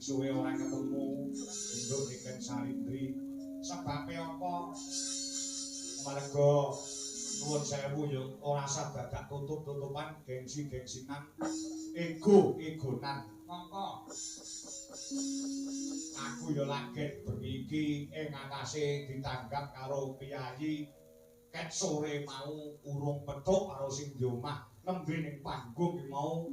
Suwe ora ketemu Induk Niken Salindri sebabe apa merga nuwun sewu yo ora usah dadak tutup-tutupan gengsi-gengsinan ego-egonan mongko aku yo laget bengi iki ing atase ditanggap karo piyayi ket sore mau urung petuk karo sing di omah nembe ning panggung iki mau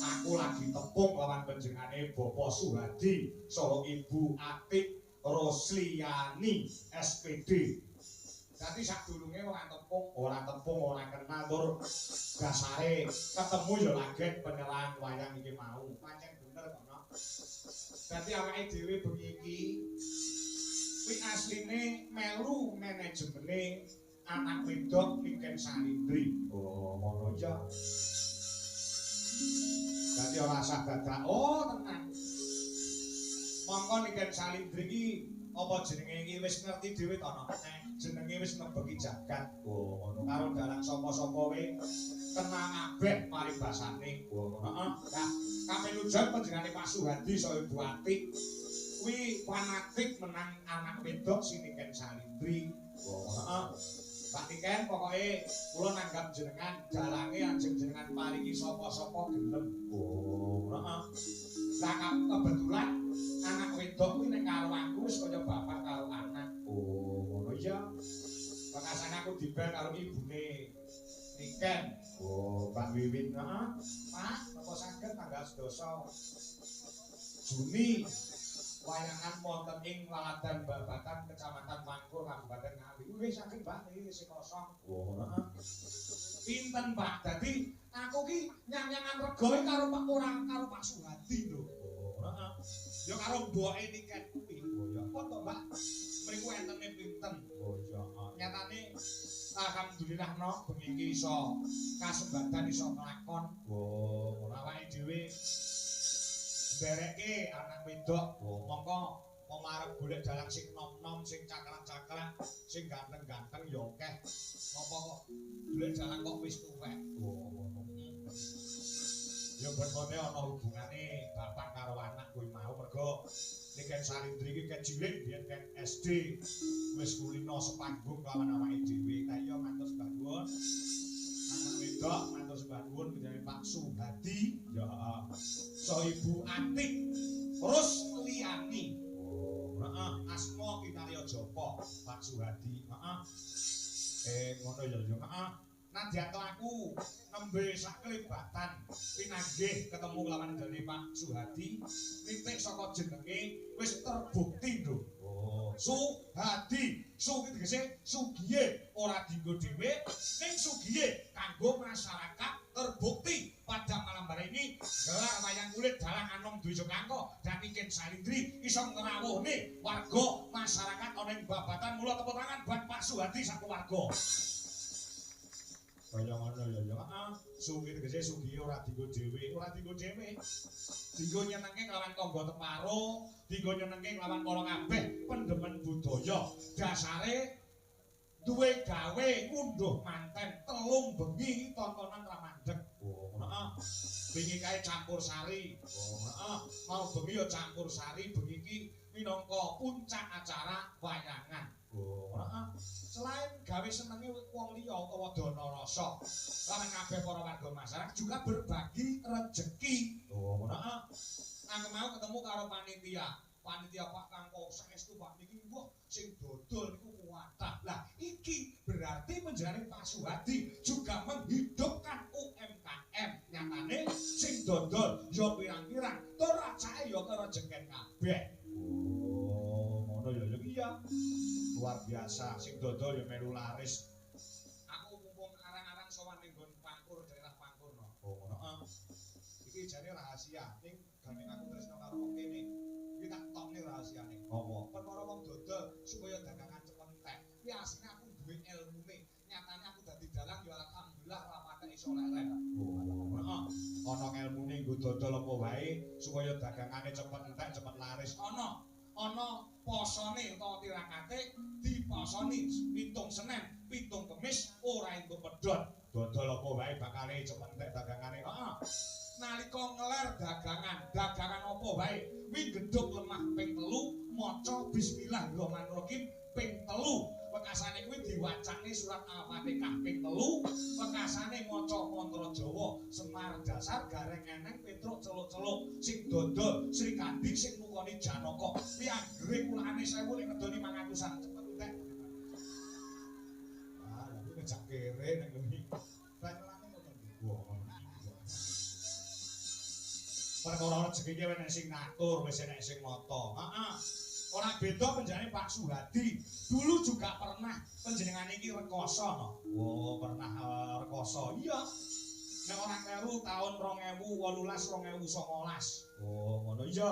aku lagi tepung lawan panjenengane Bapak Suhadi saha Ibu Atik Rosliani SPD. Dadi sadurunge ora tepung ora kenal tur dasare ketemu ya laget penyerahan wayang iki mau. Pancen bener kok no. Dadi awake dhewe bengi iki kuwi asline melu manajemene anak wedok Niken Salindri. Oh, ngono ya. Dadi ora usah dadak. Oh, tenang. Mongko Niken Salindri iki apa jenenge iki wis ngerti dhewe to no. Jenenge wis nebeki jagat. Oh, ngono karo dalang sapa-sapa wae kenal kabeh paribasane. Oh, ngono. Heeh. Nah, kamilujan panjenengane Pak Suhadi saha Ibu Atik kuwi fanatik menang anak wedok si Niken Salindri. Oh, heeh. Pak Niken pokoke kula nanggap jenengan dalange ajeng jenengan paringi sapa-sapa gelem. Oh, heeh. Lah kebetulan anak wedok kuwi nek karo aku wis kaya bapak karo anak. Oh, ngono ya. Makasane aku dibel karo ibune Niken. Oh, Mbak Wiwin. Heeh. Pak, napa saged tanggal 12 Juni wayangan wonten ing Laladan Babakan Kecamatan Mangkur Kabupaten Ngawi. Wis saking Mbak iki wis kosong. Oh, heeh. Pinten Pak? Dadi aku ki nyang-nyangan regoe karo Pak orang karo Pak Suhadi lho. Oh, heeh. Ya karo mboke Niken kuwi. Oh, ya apa to, Mbak? Mriku entene pinten? Oh, ya. Nyatane alhamdulillah no bengi iki iso kasembatan iso nglakon. Oh, ora awake dhewe dereke anak wedok. Oh, mongko Pemarep golek dalang sing nom-nom, sing cakrak-cakrak, sing ganteng-ganteng ya akeh. Apa kok golek dalang kok wis tuwek. Oh, ngono. Ya ben-bene ana hubungane bapak karo anak kuwi mau mergo nek kan Salindri iki kan cilik biyen kan SD wis kulino sepanggung lawan awake dhewe. Lah iya matur sembah nuwun. Anak wedok matur sembah nuwun menjane Pak Suhadi. Ya heeh. So Ibu Atik. Terus liyani. Heeh, asma Kinarya Japa, Pak Suhadi. Heeh. Ngono ya yo. Heeh. Nadyan kelaku nembe sak kelibatan pinanggih ketemu lawan dari Pak Suhadi nitik saka jenenge wis terbukti lho. Oh, Suhadi. Su iki tegese sugiye ora dienggo dhewe ning sugiye kanggo masyarakat terbukti pada malam hari ini gelar wayang kulit dalang anom Dwi Jogangko dan Iken Salindri iso ngrawuhne warga masyarakat ana ing babatan mula tepuk tangan buat Pak Suhadi sak keluarga. Kaya ngono ya ya. Heeh. Sugi tegese sugi ora dienggo dhewe, ora dienggo dhewe. Dienggo nyenengke kelawan tangga teparo, dienggo nyenengke kelawan para kabeh pendemen budaya. Dasare duwe gawe ngunduh manten telung bengi tontonan ramandhek. Oh, heeh. Bengi kae campur sari. Oh, heeh. Mau bengi ya campur sari, bengi iki minangka puncak acara wayangan. Oh, heeh. Selain gawe senenge wong liya utawa dana rasa, lan kabeh para warga masyarakat juga berbagi rezeki. Oh, heeh. Aku mau ketemu karo panitia. Panitia Pak Kangko saestu Pak niki wah sing dodol niku kuwatah. Lah iki berarti menjane Pak Suhadi juga menghidupkan UMKM. Nyatane sing dodol ya pirang-pirang, tur racake ya kerejengen kabeh. Oh, ngono ya iya. Luar biasa, sing dodol ya melu laris. Aku mumpung arang-arang sowan ning nggon Pangkur, daerah Pangkur no. Oh, ngono. Iki jane rahasia, ning gandeng aku tresno karo wong kene. Iki tak tokne rahasiane. Apa? Perkara wong dodol supaya dagangan cepet entek. Kuwi asline aku duwe ilmune. Nyatane aku dadi dalang ya alhamdulillah rapate iso leren. Oh, heeh. Ana ilmune nggo dodol apa wae supaya dagangane cepet entek, cepet laris. Ana posone utawa tirakate diposoni pitung Senin, pitung Kemis ora entuk pedhot. Dodol apa wae bakale cepet entek dagangane. Heeh. Nalika ngeler dagangan apa wae, wi gedhog lemah ping 3, maca bismillahirrahmanirrahim ping 3. Wekasane kuwi diwacane surat Al-Fatihah ping 3, wekasane maca mantra Jawa, Semar Dasar Gareng Eneng Petruk Celuk-celuk, sing dodol Sri Kandi sing nukoni Janaka. Kuwi anggere kulane 1000 nek ngedoni 500-an cepet entek. Ah, lha kuwi ngejak kere nek ngene. Banyolane ngono iki. Perkara rezeki ki enek sing ngatur, wis enek sing nata. Heeh. Ora beda penjenengane Pak Suhadi. Dulu juga pernah penjenengane iki rekoso no. Oh, pernah rekoso. Iya. Nek ora kleru tahun 2018 2019. Oh, ngono iya.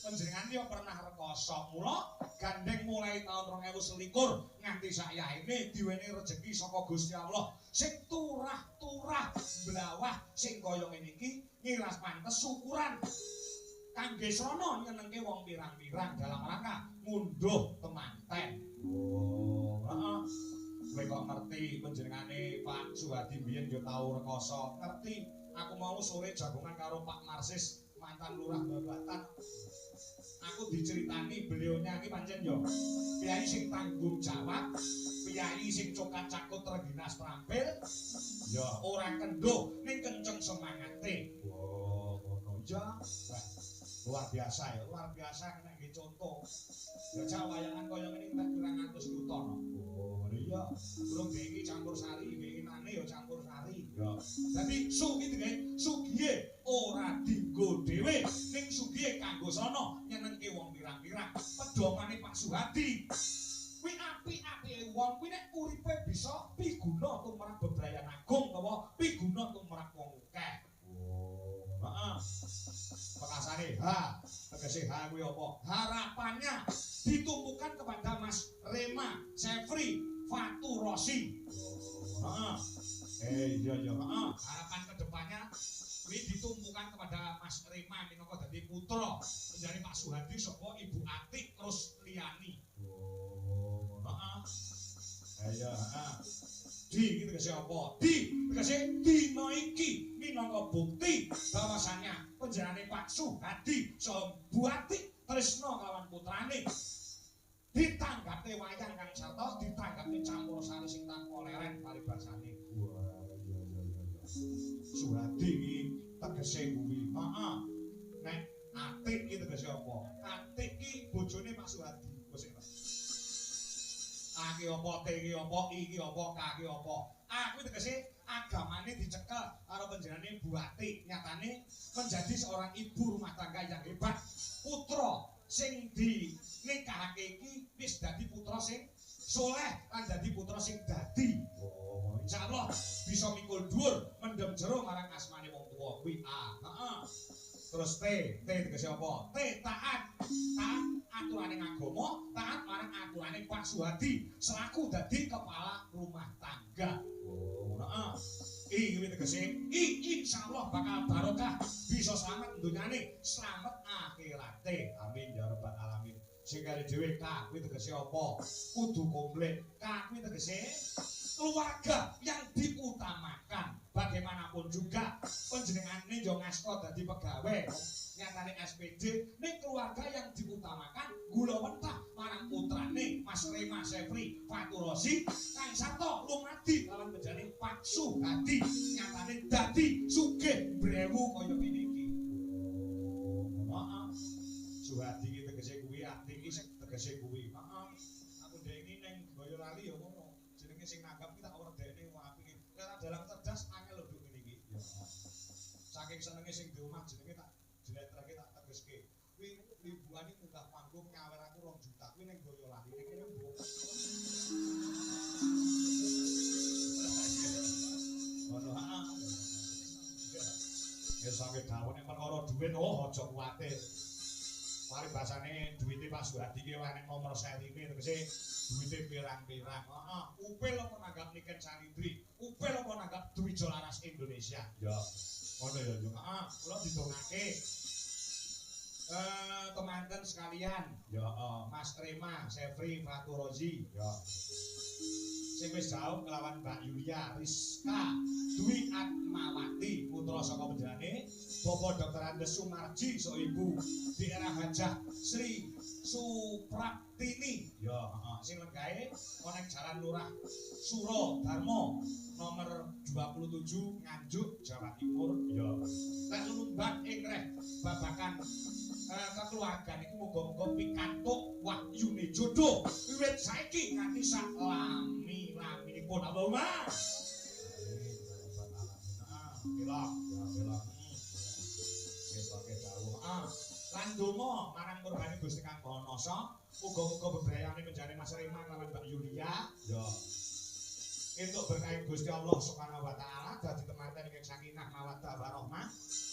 Penjenengane yo pernah rekoso. Mula gandeng mulai tahun 2021 nganti sayaene diweni rezeki saka Gusti Allah. Sing turah-turah blawah sing kaya ngene iki ngiras pantes syukuran kangge srana nyenengke wong pirang-pirang dalam rangka ngunduh temanten. Oh, heeh. Kowe kok ngerti panjenengane Pak Suhadi biyen yo tau rekoso. Ngerti. Aku mau sore jagongan karo Pak Marsis mantan lurah Babatan. Aku diceritani beliaunya iki pancen yo piyai sing tanggung jawab, piyai sing cokat cakut reginas trampil. Ya ora kendho ning kenceng semangate. Wow, ngono ja. Luar biasa ya, luar biasa nek nggih contoh. Ya cah wayangan kaya ngene tak kurang 100 juta no. Oh, iya. Belum iki campur sari, iki nane ya campur sari. Ya. Dadi su iki nggih, sugihe ora dienggo dhewe, ning sugihe kanggo sono nyenengke wong pirang-pirang. Pedomane Pak Suhadi. Kuwi apik-apike wong kuwi nek uripe bisa piguna tumrap bebrayan agung utawa piguna tumrap wong akeh. Oh, heeh. Pekasane tegese ha kuwi apa? Harapannya ditumpukan kepada Mas Rema Sefri Faturosi. Heeh. Iya, heeh. Harapan kedepannya kuwi ditumpukan kepada Mas Rema minangka dadi putra penjane Pak Suhadi saka Ibu Atik terus liyani. Oh, heeh. Ayo, heeh. Di iki tegese apa? Di tegese dina iki minangka bukti bahwasannya penjenengan Pak Suhadi saha Bu Atik tresna kelawan putrane ditanggapne wayang kang sarta ditanggapne campur sari sing tanpa leren paribasane. Wah, iya. Suhadi iki tegese kuwi. Heeh. Nek Atik iki tegese apa? Atik iki bojone Pak Suhadi. Wis A ki apa, T ki apa, I ki apa, K ki apa. A kuwi tegese agamane dicekel karo panjenengane Bu Atik. Nyatane menjadi seorang ibu rumah tangga yang hebat. Putra sing dinikahake iki wis dadi putra sing soleh lan dadi putra sing dadi. Oh, insyaallah bisa mikul dhuwur mendem jero marang asmane wong tuwa kuwi A. Heeh. Terus T tegese apa? T taat. Taat aturane agama, taat marang aturane Pak Suhadi selaku dadi kepala rumah tangga. Oh, heeh. I kuwi tegese I insyaallah bakal barokah, bisa selamat dunyane, selamat akhirate. Amin ya rabbal alamin. Sing kare dhewe K kuwi tegese apa? Kudu komplit. K kuwi tegese keluarga yang diutamakan. Bagaimanapun juga panjenengane yo ngasta dadi pegawai nyatane SPD ning keluarga yang diutamakan gula wentah marang putrane Mas Rema Sefri Faturosi kang sarta lumadi lawan panjenengane Pak Suhadi nyatane dadi sugih brewu kaya ngene iki. Heeh. Suhadi iki tegese kuwi, Atik iki tegese kuwi. Heeh. Aku ndengi ning Boyolali ya ngono. Jenenge sing nanggap kita ora dekne apike. Nek dalang cerdas angel lho ngene iki. Ya. Saking senenge sing di omah jenenge tak jletreke tak tegeske. Kuwi libuane munggah panggung nyawer aku 2 juta. Kuwi ning Boyolali ning kene mbok. Ono heeh. Ya sampe dawuh nek perkara dhuwit aja kuwatir. Paribasane duwite Pak Suhadi ki enek nomor serine tegese duwite pirang-pirang. Heeh, upil apa nanggap Niken Salindri? Upil apa nanggap Dwija Laras Indonesia? Ya. Ngono ya, yo. Heeh, kula didongake. Teman-teman sekalian, ya Mas Rema Sefri Faturozi, ya. Sing wis jauh kelawan Mbak Yulia Rizka Dwi Atmawati putra saka panjenengane Bapak Dr. Andes Sumarji so Ibu di era Hajah Sri Supraptini ya sing lenggahe ana Jalan Lurah Suro Darmo nomor 27 Nganjuk Jawa Timur ya nek lumban ing reh babakan kekeluargaan iku muga-muga pikantuk wahyune jodoh wiwit saiki nganti sak laminipun Allahumma bilang lan donga marang murbane Gusti Kang Banasa muga-muga bebrayane menjane Mas Rema lan Mbak Yulia ya entuk berkah Gusti Allah Subhanahu wa taala dadi temanten ing sakinah mawaddah warahmah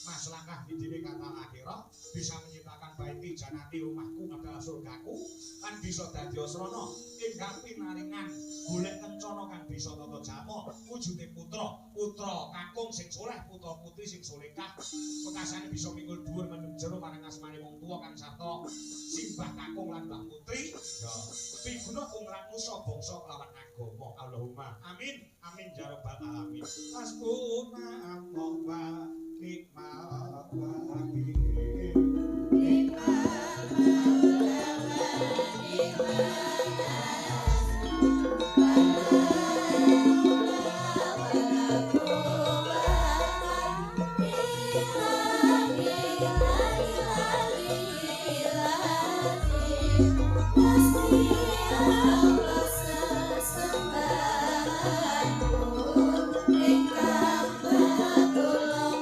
maslahah didine kata akhirah bisa menciptakan baiti janati rumahku adalah surgaku kan bisa dadi asrana ingkang pinaringan golek kencana kang bisa tata jamo wujude putra kakung sing saleh putra putri sing salehah pekasane bisa mikul dhuwur mendem jero marang asmane wong tuwa kang sarta simbah kakung lan mbah putri ya piguna umrah nusa bangsa kelawan agama Allahumma amin amin ya rabbal alamin asbuna Allah nikmat wakil Engkau betul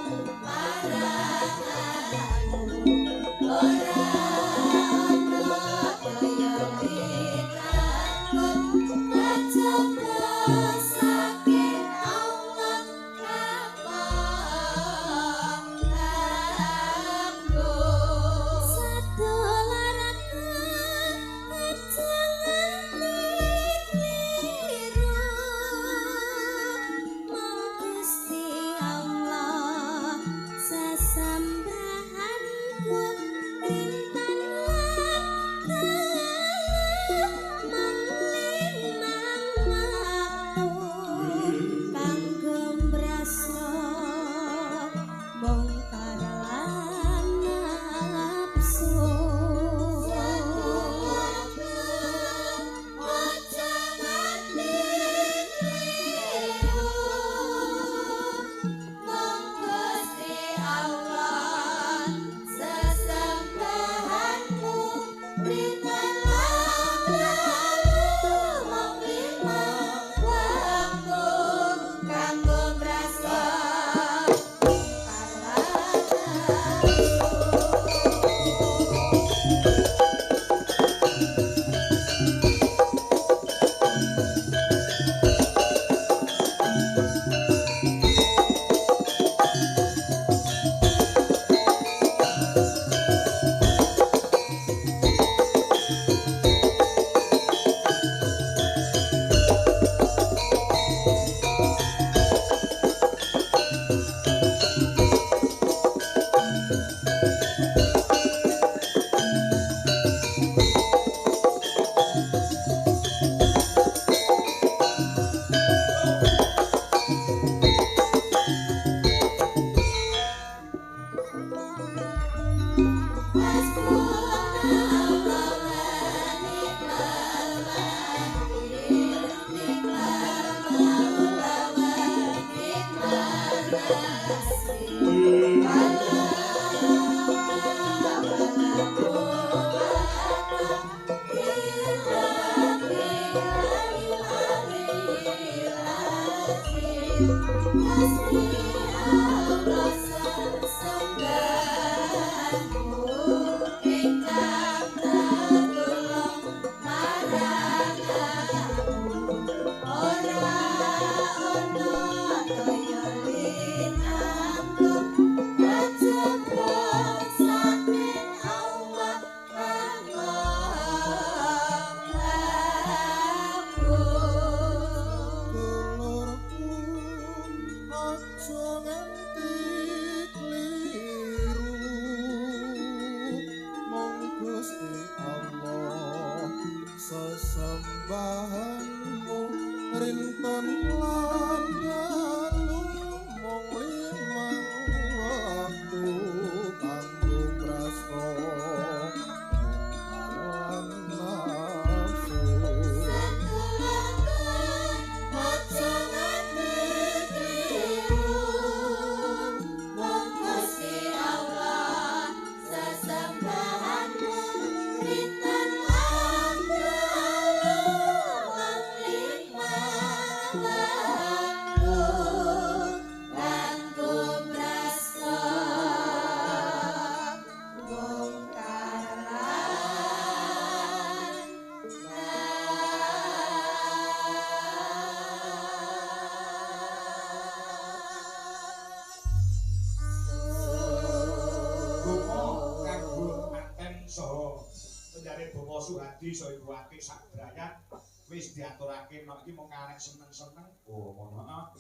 Iso ibu ati sak brayat wis diaturake nek iki mung karek seneng-seneng. Oh, ngono.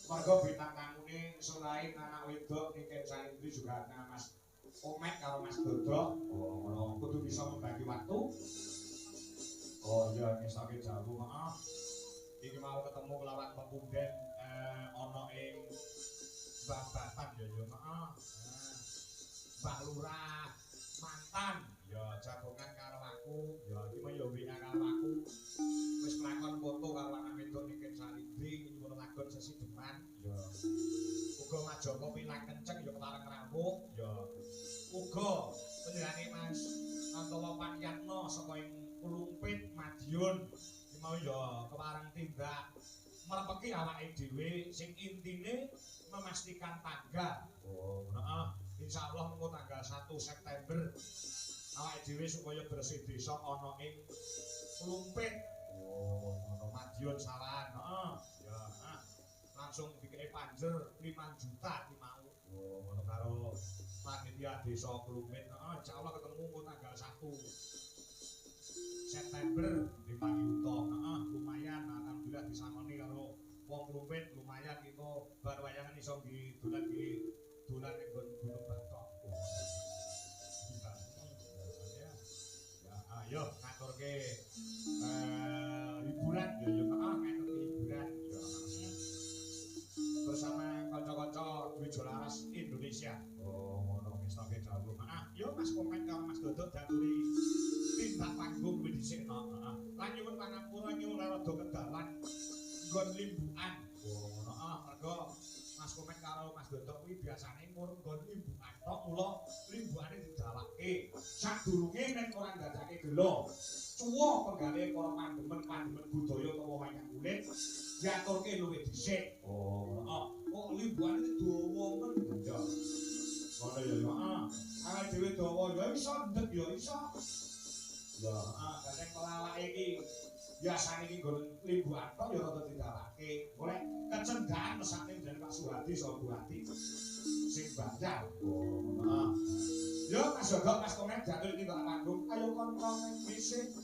Mergo bintang tamune selain anak wedok Niken Salindri juga ada Mas Omek karo Mas Dodok. Oh, ngono. Kudu bisa membagi waktu. Oh iya, ngestoke jawu, heeh. Iki mau ketemu kelawan pepunden ana ing Mbah Batan ya yo, heeh. Mbah Lurah mantan ya jagongan karo aku, ya iki mah ya WA karo aku. Wis nglakon foto karo anak wedok Niken Salindri nyuwun lagon sesideman, ya. Uga Majoko pilang kenceng ya kepareng rawuh, ya. Uga panjenengane Mas Antowo Panyatno saka ing Kulumpit Madiun iki mau ya kepareng tindak merepeki awake dhewe sing intine memastikan tanggal. Oh, heeh. Insyaallah mengko tanggal 1 September awake dhewe supaya bersih desa ana ing Kulumpit. Oh, ana Madiun sawan. Heeh. Ya, langsung dikei panjer 5 juta iki mau. Oh, ngono karo panitia desa Kulumpit. Heeh, insyaallah ketemu mengko tanggal 1 September di Panyuto. Heeh, lumayan alhamdulillah disangoni karo wong Kulumpit, lumayan kita bar wayangan iso dolan ning Gunung Batok. Ayo ngaturke hiburan ya ya ngaturke hiburan ya bersama kanca-kanca duwe Jolaras Indonesia. Oh ngono wis tak jawab. Yo Mas Komen karo Mas Dodok daturi tindak panggung kuwi dhisikno. Lan nyuwun pangapura nyuwun rada kedalan nggon limbukan. Oh ngono mergo Mas Komen karo Mas Dodok kuwi biasane nggon limbukan tok mula limbukane didawake. Sadurunge nek ora ndadake gelo. Cuwa penggawe para pandemen budaya utawa wayang kulit diaturke luwih dhisik. Oh, kok limbukane dawa men ya. Ngono ya, heeh. Awake dhewe dawa ya iso ndek ya iso. Ya, kadang pelawake iki biasane iki nggon limbuan tok ya rada didawake. Golek kecendaan mesane dari Pak Suhadi sama Bu Ati sing bayar. Heeh. Yo Mas Yogo Mas Komen jatuh iki kok panggung. Ayo kon-kon bisik.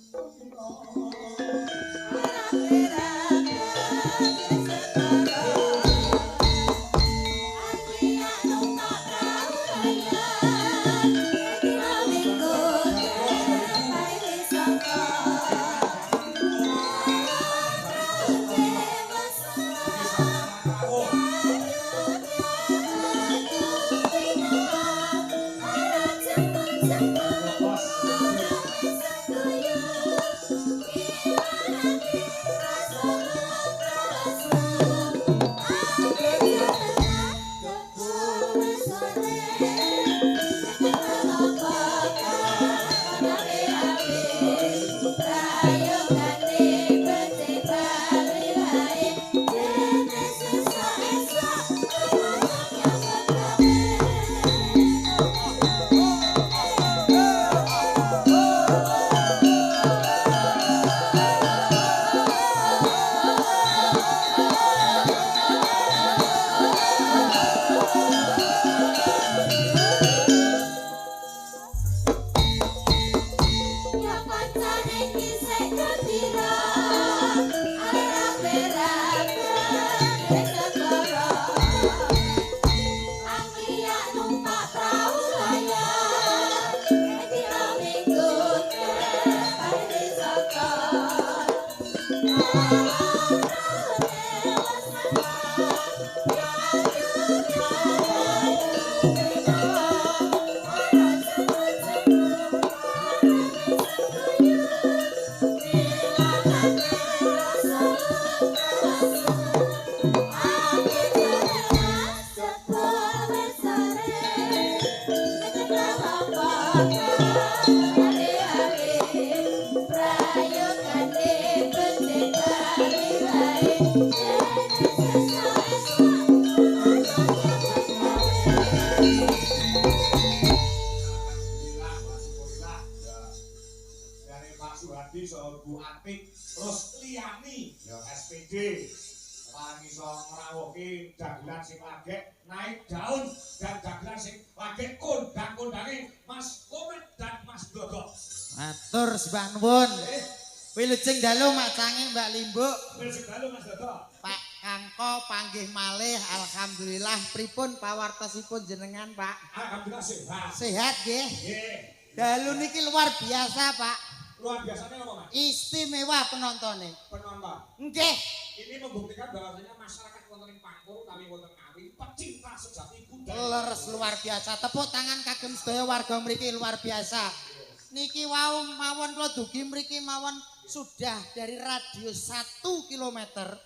Wilujeng dalu Mak Cange Mbak Limbuk. Wilujeng dalu Mas Dodo. Pak Kangko panggih malih alhamdulillah pripun pawartosipun jenengan Pak? Alhamdulillah sehat. Sehat nggih? Nggih. Dalu niki luar biasa Pak. Luar biasanya apa Mas? Istimewa penontonnya. Penonton. Nggih. Ini membuktikan bahwasanya masyarakat wonten ing Pangkur kami wonten Ngawi pecinta sejati budaya. Leres luar biasa. Tepuk tangan kagem sedaya warga mriki luar biasa. Niki wau mawon kula dugi mriki mawon sudah dari radius 1 kilometer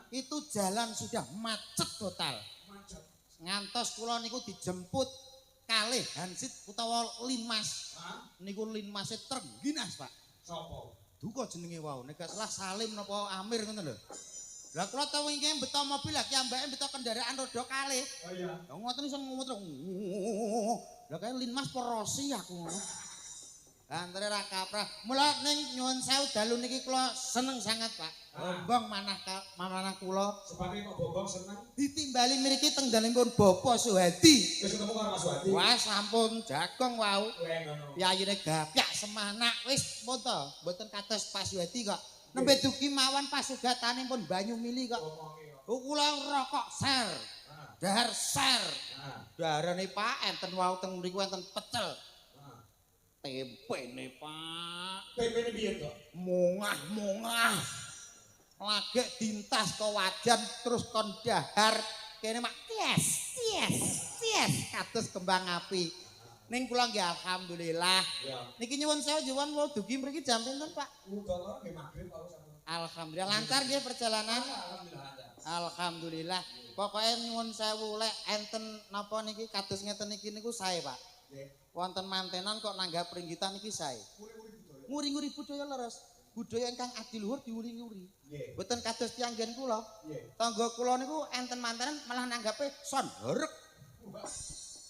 itu jalan sudah macet total. Macet. Ngantos kula niku dijemput kalih Hansit utawa Linmas. Niku Linmase Trengginas, Pak. Sopo? Duka jenenge wau, nek gak salah Salim napa Amir ngoten lho. Lah kula tau wingi beto mobil lah ki ambake beto kendaraan roda kalih. Oh iya. Lah ngoten iso ngomot. Lah kaya Linmas Porosi aku ngono. Antara ra kaprah. Mula ning nyuwun sewu dalu niki kula seneng sangat, Pak. Bombong manah kula. Sebab kok bombong seneng Ditimbali mriki teng dalempun Bapak Suhadi. wis ketemu karo Mas Wadi. Wah, sampun jagong wau. Weh ngono. Piyayine gapyak semanak wis pun to, mboten kados Pak Suhadi kok. Nembe dugi mawon pasugatane pun banyu mili kok. Kula rokok ser. Dahar ser. Daharane Pak enten wau teng mriku enten pecel. Tempene Pak. Tempene piye to? Mungah-mungah. Lagek dintas ke wajan terus kon dahar kene mak ties kados kembang api. Ning kula nggih alhamdulillah. Niki nyuwun sewu nyuwun wau dugi mriki jam pinten Pak? Udah nggih magrib karo sampeyan. Alhamdulillah lancar nggih perjalanan. Alhamdulillah lancar. Alhamdulillah. Pokoke nyuwun sewu lek enten napa niki kados ngeten iki niku sae Pak. Nggih. Wonten mantenan kok nanggap pringgitan iki sae. Nguri-nguri budaya leres. Budaya ingkang adiluhur diuri-uri. Nggih. Mboten kados tiyang nggen kula. Nggih. Tangga kula niku enten mantenan malah nanggape son herek.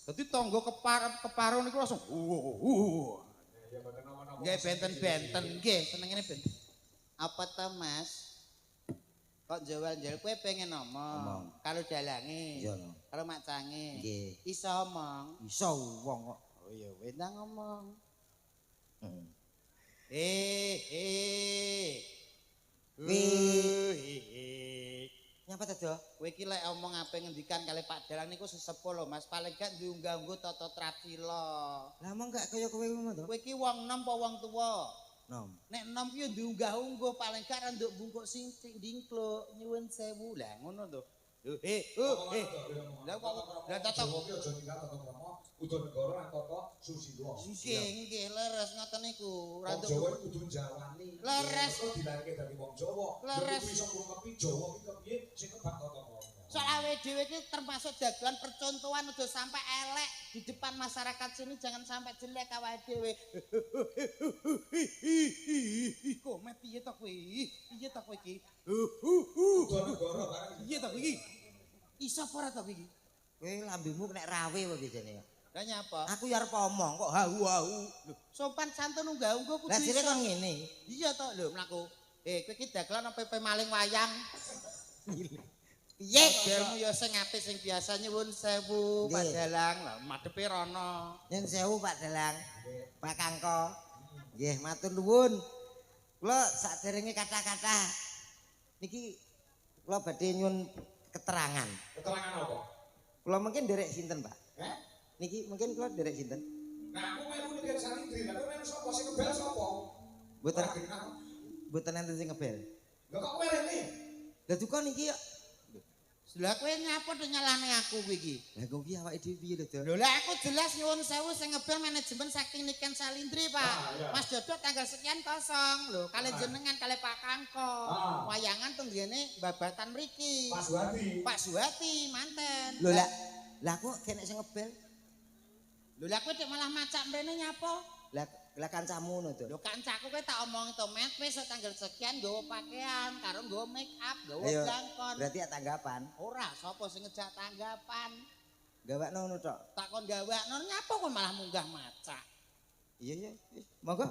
Dadi tangga keparo niku langsung. Ya mboten napa-napa. Nggih benten-benten nggih senengane benten. Apa to, Mas? Kok jual-jual kue pengen ngomong. Kalau dalange. Iya no. Kalau macange. Nggih. Iso omong. Iso wong kok. Oh iya, wis ndang ngomong. Heeh. Nyapa to, Do? Kowe iki lek omong ape ngendikan kali Pak Dalang niku sesepuh lho Mas, paling gak diunggah-ungguh tata trapila. Lah mong gak kaya kowe ngono to? Kowe iki wong enom apa wong tuwa? Nom. Nek enom ki yo diunggah-ungguh paling gak ra nduk bungkuk sing dingkluk nyuwun sewu. Lah ngono to. Lah kok lah tata Jawa ki aja ninggal tata krama, udan negara lan tata susila. nggih leres ngoten niku. Ra Wong nduk Jawa kudu njawani. Leres. Kok dilarke dari wong Jawa. Leres. Kudu iso ngrungopi Jawa ki kepiye sing kebak tata krama. soal awake dhewe iki termasuk dagelan percontohan udah sampai elek di depan masyarakat sini jangan sampai jelek awake dhewe. Komet piye to kowe? Piye to kowe iki? Udan negara barang. Piye to kowe iki? Iso apa ora to kowe iki? Kowe lambemu kena rawe wae biasane. Lah nyapa? Aku ya arep omong kok hau-hau. Sopan santun unggah-ungguh kudu Lah jere iso. kok ngene. Iya to lho mlaku. Kowe iki dagelan apa pe maling wayang? Piye gelmu ya sing apik sing biasa nyuwun sewu Pak Nggih. Dalang. Lah madhepe rono. Nyun sewu Pak Dalang. Pak Kangko. Nggih, matur nuwun. Kula saderenge kata-kata niki kula badhe nyun keterangan. Keterangan apa? Kula mungkin derek sinten, Pak? Heh? Niki mungkin kula derek sinten? Nah, aku melu ning Salindri, lha kowe melu sapa sing ngebel sapa? Mboten Ora kenal. mboten enten sing ngebel. Lah kok kowe rene? Lah duka niki ya. Lah kowe nyapa to nyalane aku kowe iki? Lah kok ki awake dhewe piye lho, Dok? Lho lah aku jelas nyuwun sewu sing ngebel manajemen saking Niken Salindri, Pak. iya. Mas Dodot tanggal sekian kosong lho, kali jenengan kali Pak Kangko. Wayangan tenggene babatan mriki. Pak Suwadi. Pak Suwati manten. Lho lah kok kene sing ngebel? Lho lah kowe cek malah macak mrene nyapa? Lah kancamu ngono, Dok. Lho kancaku kowe tak omongi to met wis tanggal sekian nggawa pakaian karo nggawa make up, nggawa Ayo, blangkon. berarti ya tanggapan. Ora sapa sing ngejak tanggapan. Gawakno ngono tok. Tak kon gawakno nyapa kok malah munggah macak. Iya. Monggo.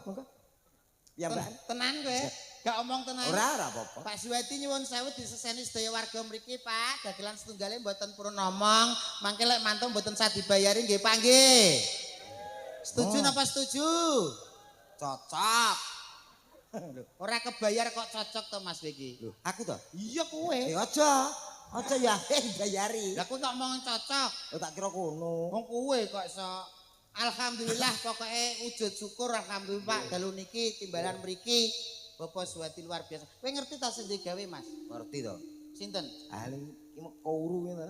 Ya, Mbak. Tenan kowe? Gak omong tenan. Ora apa-apa. Pak Suwati nyuwun sewu diseseni sedaya warga mriki, Pak. Dagelan setunggale mboten purun omong, mangke lek mantung mboten sadh dibayari nggih, Pak nggih. Setuju Oh. napa setuju? Cocok. Ora kebayar kok cocok to Mas iki. Loh, aku to? Iya kowe. Aja ya bayari. Lah kowe kok ngomong cocok. Oh, tak kira kono. Wong kowe kok iso alhamdulillah pokoke wujud syukur alhamdulillah Pak dalu niki timbalan mriki Bapak Suwati luar biasa. Kowe ngerti ta sing digawe Mas? Ngerti to? Sinten? Ahli iki mau kouru ngono.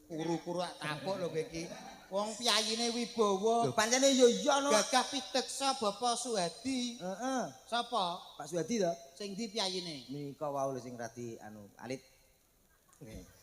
Kuru-kuru tapuk lho kowe iki. Wong piyayine Wibowo. Lho, pancene yo iya no. Gagah piteksa Bapak Suwadi. Heeh. Sapa? Pak Suwadi to? Sing ndi piyayine? Nika wau lho sing radi alit. Nggih.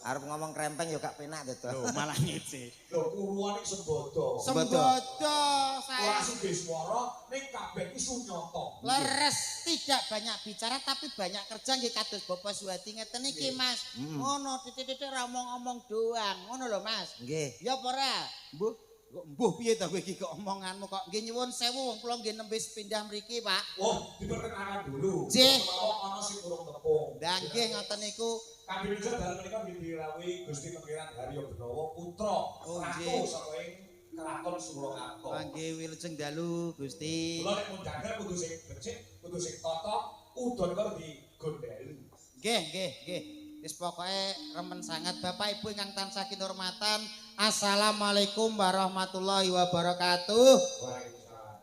Arep ngomong krempeng yo gak penak to. Malah ngece. Lho kuruan iki sembodo. Sembodo Ora saya. sugih swara ning kabeh iki sunyata. Leres tidak banyak bicara tapi banyak kerja nggih kados Bapak Suwadi ngeten iki Mas. Ngono titik-titik ra omong-omong doang. Ngono lho Mas. Nggih. Ya apa ora? Mbuh. Kok mbuh piye ta kowe iki kok omonganmu kok nggih nyuwun sewu wong kula nggih nembe pindah mriki Pak. Wah, diperkenalkan dulu. Jih. Ana sing urung tepung. Lah nggih ngoten niku. Kabeh bisa dalem menika dirawuhi Gusti Pangeran Haryo Benawa Putra. Oh, Ratu nggih. saka ing Keraton Surakarta. Panggih wilujeng dalu Gusti. Kula nek mun dagar kudu sing becik, kudu sing tata, udon karo digondheli. Nggih. Wis pokoke remen sangat Bapak Ibu ingkang tansah kinurmatan. Assalamualaikum warahmatullahi wabarakatuh. Waalaikumsalam.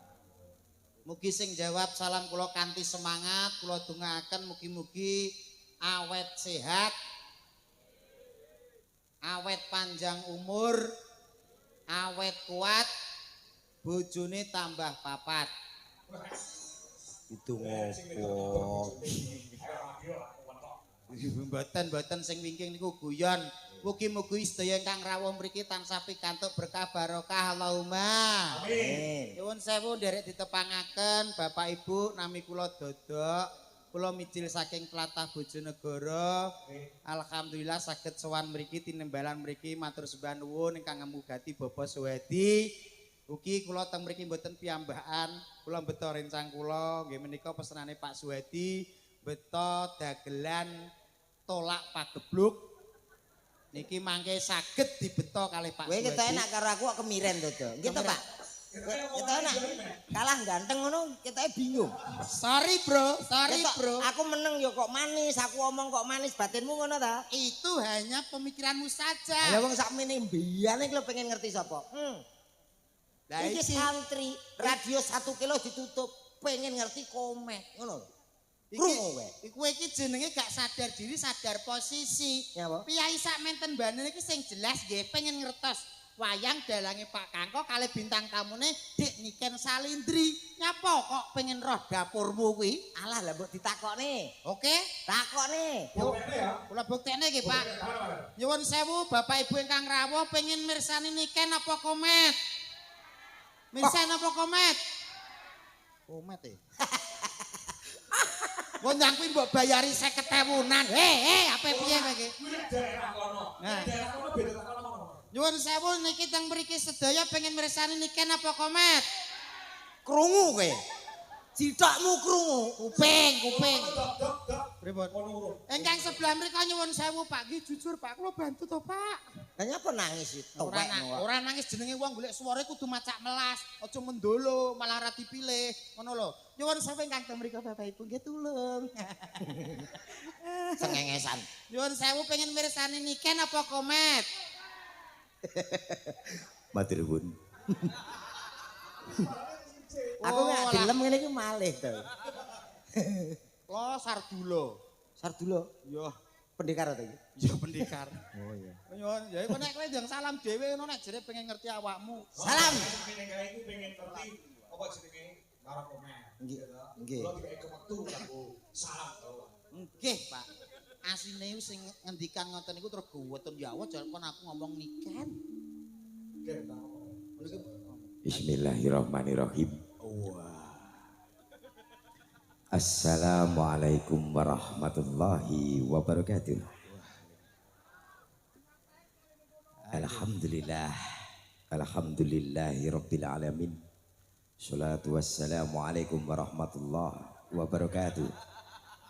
Mugi sing jawab salam kula kanthi semangat, kula dongaaken mugi-mugi awet sehat, awet panjang umur, awet kuat, bojone tambah papat. Itu Sing ngopo? Mboten sing wingking niku guyon. Mugi-mugi sedaya ingkang rawuh mriki tansah pikantuk berkah barokah Allahumma. Amin. Nyuwun sewu nderek ditepangaken Bapak Ibu nami kula Dodok. Kula mijil saking tlatah Bojonegoro. Alhamdulillah saged sowan mriki tinembalan mriki matur sembah nuwun ingkang ngemugati Bapak Suwadi. Ugi kula teng mriki mboten piyambakan, kula beto rencang kula nggih menika pesenane Pak Suwadi beto dagelan tolak pagebluk. Niki mangke saged dibeto kalih Pak Kowe Suwadi. ketok enak karo aku kok kemiren to, Dok. Nggih to, Pak? Ketok enak. Kalah ganteng ngono ketoke bingung. Sorry bro, sorry Ketok, bro. aku meneng yo kok manis, aku omong kok manis, batinmu ngono ta? Itu hanya pemikiranmu saja. Lah wong sakmene mbiyane iki lho pengen ngerti sapa? Lah Iki iki santri, radio 1 kilo ditutup, pengen ngerti komek, ngono lho. iki Krungu kowe. kowe iki jenenge gak sadar diri, sadar posisi. Ya apa? Piyai sak menten mbane iki sing jelas nggih pengen ngertos wayang dalange Pak Kangko kalih bintang tamune Dik Niken Salindri. Nyapa kok pengen roh dapurmu kuwi? Alah lah mbok ditakokne. Oke? Takokne. Pokoknya ya. Kula buktene nggih, Pak. Nyuwun sewu Bapak Ibu ingkang rawuh pengen mirsani Niken apa komet? Mirsan apa komet? Komet e. Wong ndang kuwi mbok bayari 50.000-an. Apa piye kowe iki? Kuwi nek daerah kono. Nah. Daerah kono beda tak kono. Nyuwun sewu niki teng mriki sedaya pengen mirsani Niken apa komet? Krungu kowe. Cithakmu krungu. Kuping. Dok. Pripun? Kono urut. Ingkang sebelah mriki nyuwun sewu Pak, nggih jujur Pak, kula bantu to Pak. Lah nyapa nangis iki? Ora nangis jenenge wong golek swara kudu macak melas, aja mendolo malah ora dipilih. Ngono lho. Nyuwun sewu ingkang teng mriki Bapak Ibu nggih tulung. Sengengesan. Nyuwun sewu pengen mirsani Niken apa komet? Matur nuwun. Aku gak gelem ngene iki malih to. Lo Sardulo. Sardulo, Yo, pendekar to iki. yo pendekar. Oh iya. Nyuwun, ya iku nek kowe ndang salam dhewe ngono nek jere pengen ngerti awakmu. Salam. Pengen kae iki pengen ngerti apa jenenge karo komen. Nggih. Nggih. Kula dikek wektu kanggo salam to. Nggih, Pak. Asline sing ngendikan ngoten niku terus goweten ya Allah jan kon aku ngomong Niken. Nggih, tak. Bismillahirrahmanirrahim. Assalamualaikum warahmatullahi wabarakatuh. Alhamdulillah. Alhamdulillahi rabbil alamin. Salatu wassalamualaikum warahmatullahi wabarakatuh.